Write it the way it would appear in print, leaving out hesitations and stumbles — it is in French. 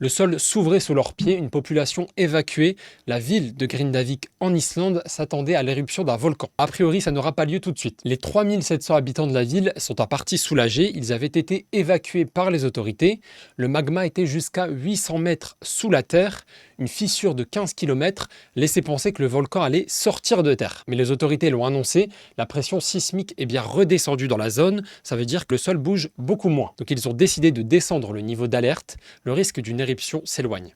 Le sol s'ouvrait sous leurs pieds, une population évacuée. La ville de Grindavik en Islande s'attendait à l'éruption d'un volcan. A priori, ça n'aura pas lieu tout de suite. Les 3700 habitants de la ville sont en partie soulagés. Ils avaient été évacués par les autorités. Le magma était jusqu'à 800 mètres sous la terre. Une fissure de 15 km laissait penser que le volcan allait sortir de terre. Mais les autorités l'ont annoncé, la pression sismique est bien redescendue dans la zone. Ça veut dire que le sol bouge beaucoup moins. Donc ils ont décidé de descendre le niveau d'alerte. Le risque d'une éruption s'éloigne.